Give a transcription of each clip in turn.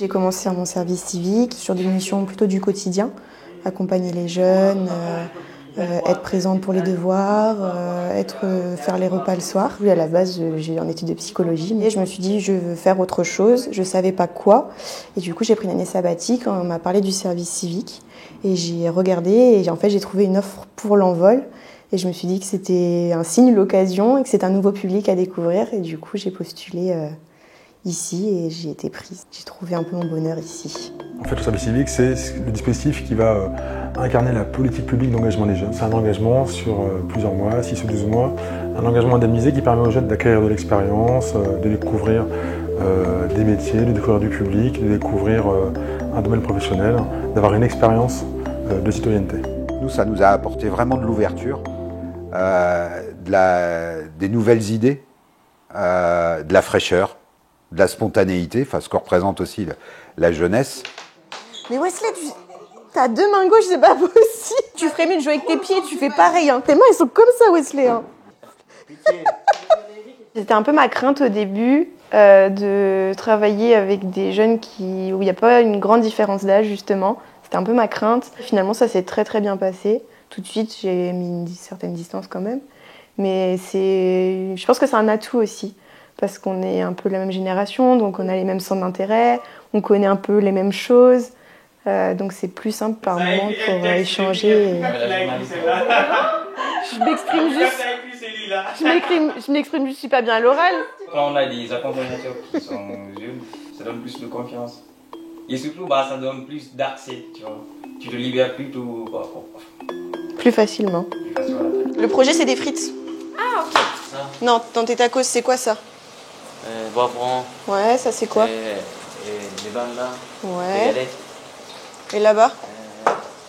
J'ai commencé mon service civique sur des missions plutôt du quotidien, accompagner les jeunes, être présente pour les devoirs, faire les repas le soir. Oui, à la base, j'ai en études de psychologie, mais je me suis dit je veux faire autre chose, je savais pas quoi. Et du coup, j'ai pris une année sabbatique, on m'a parlé du service civique et j'ai regardé et en fait, j'ai trouvé une offre pour l'Envol. Et je me suis dit que c'était un signe, l'occasion, et que c'était un nouveau public à découvrir. Et du coup, j'ai postulé ici et j'ai été prise. J'ai trouvé un peu mon bonheur ici. En fait, le service civique, c'est le dispositif qui va incarner la politique publique d'engagement des jeunes. C'est un engagement sur plusieurs mois, 6 ou 12 mois. Un engagement indemnisé qui permet aux jeunes d'acquérir de l'expérience, de découvrir des métiers, de découvrir du public, de découvrir un domaine professionnel, d'avoir une expérience de citoyenneté. Nous, ça nous a apporté vraiment de l'ouverture, des nouvelles idées, de la fraîcheur, de la spontanéité, enfin, ce que représente aussi la jeunesse. Mais Wesley, t'as 2 mains gauches, c'est pas possible. Tu ferais mieux de jouer avec tes pieds, tu fais pareil. Hein. Tes mains, elles sont comme ça, Wesley. Hein. C'était un peu ma crainte au début de travailler avec des jeunes où il n'y a pas une grande différence d'âge, justement. C'était un peu ma crainte. Finalement, ça s'est très très bien passé. Tout de suite, j'ai mis une certaine distance quand même. Mais je pense que c'est un atout aussi. Parce qu'on est un peu la même génération, donc on a les mêmes centres d'intérêt, on connaît un peu les mêmes choses. Donc c'est plus simple par moment pour échanger. Je m'exprime juste. Je m'exprime juste pas bien à l'oral. Quand on a des accompagnateurs qui sont jeunes, ça donne plus de confiance. Et surtout, ça donne plus d'accès, tu vois. Tu te libères plutôt. Plus facilement. Le projet, c'est des frites. Ah, ok. Ça. Non, dans tes tacos, c'est quoi ça? Poivron. Ouais, ça c'est quoi? Les bandes là. Ouais. Les galettes. Et là-bas?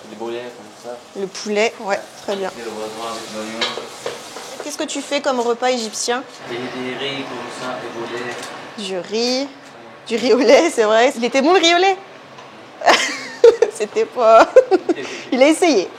Les bolets comme ça. Le poulet, ouais, très bien. Et le poivron avec l'oignon. Qu'est-ce que tu fais comme repas égyptien? Des riz comme ça, des bolets. Du riz au lait, c'est vrai. Il était bon le riz au lait? C'était pas... Il a essayé.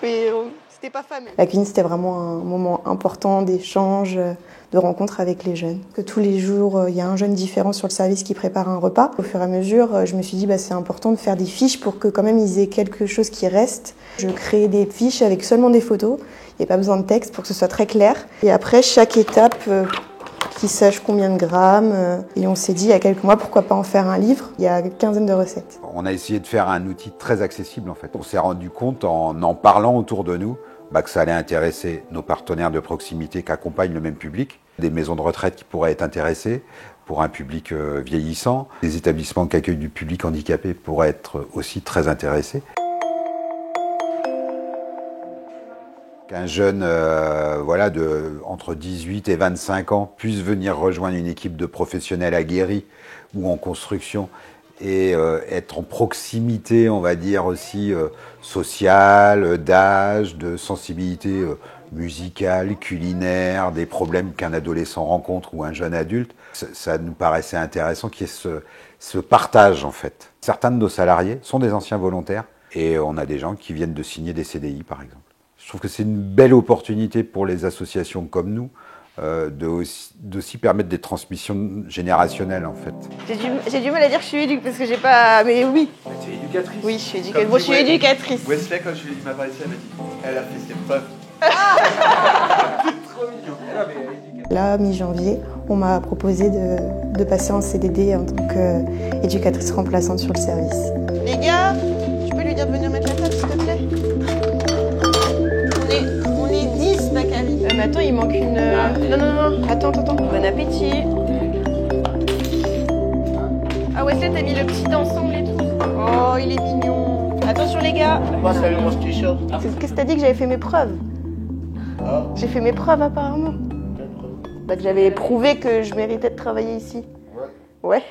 Mais c'était pas fameux. La cuisine, c'était vraiment un moment important d'échange, de rencontre avec les jeunes. Que tous les jours, il y a un jeune différent sur le service qui prépare un repas. Au fur et à mesure, je me suis dit c'est important de faire des fiches pour que quand même ils aient quelque chose qui reste. Je crée des fiches avec seulement des photos. Il n'y a pas besoin de texte pour que ce soit très clair. Et après, chaque étape, qu'ils sachent combien de grammes. Et on s'est dit il y a quelques mois, pourquoi pas en faire un livre? Il y a une quinzaine de recettes. On a essayé de faire un outil très accessible en fait. On s'est rendu compte en parlant autour de nous que ça allait intéresser nos partenaires de proximité qui accompagnent le même public, des maisons de retraite qui pourraient être intéressées pour un public vieillissant, des établissements qui accueillent du public handicapé pourraient être aussi très intéressés. Qu'un jeune entre 18 et 25 ans puisse venir rejoindre une équipe de professionnels aguerris ou en construction et être en proximité, on va dire aussi sociale, d'âge, de sensibilité musicale, culinaire, des problèmes qu'un adolescent rencontre ou un jeune adulte, ça nous paraissait intéressant qu'il y ait ce partage en fait. Certains de nos salariés sont des anciens volontaires et on a des gens qui viennent de signer des CDI par exemple. Je trouve que c'est une belle opportunité pour les associations comme nous d'aussi permettre des transmissions générationnelles en fait. J'ai du mal à dire que je suis éducatrice parce que j'ai pas... Mais oui. Tu es éducatrice? Oui, je suis éducatrice. Moi, je suis éducatrice. Wesley, quand il m'a parlé de ça, elle m'a dit elle a fait ses preuves. C'est trop mignon. Là, mi-janvier, on m'a proposé de passer en CDD en tant qu'éducatrice remplaçante sur le service. Les gars, tu peux lui dire de venir mettre la table s'il te plaît? On est 10, Bakary. Mais attends, il manque une... Non. Attends. Bon appétit. Ah Wesley, t'as mis le petit ensemble et tout. Oh, il est mignon. Attention les gars. Moi, ça lui mange t-shirt. Qu'est-ce que t'as dit que j'avais fait mes preuves? Ah. J'ai fait mes preuves apparemment. Que j'avais prouvé que je méritais de travailler ici. Ouais.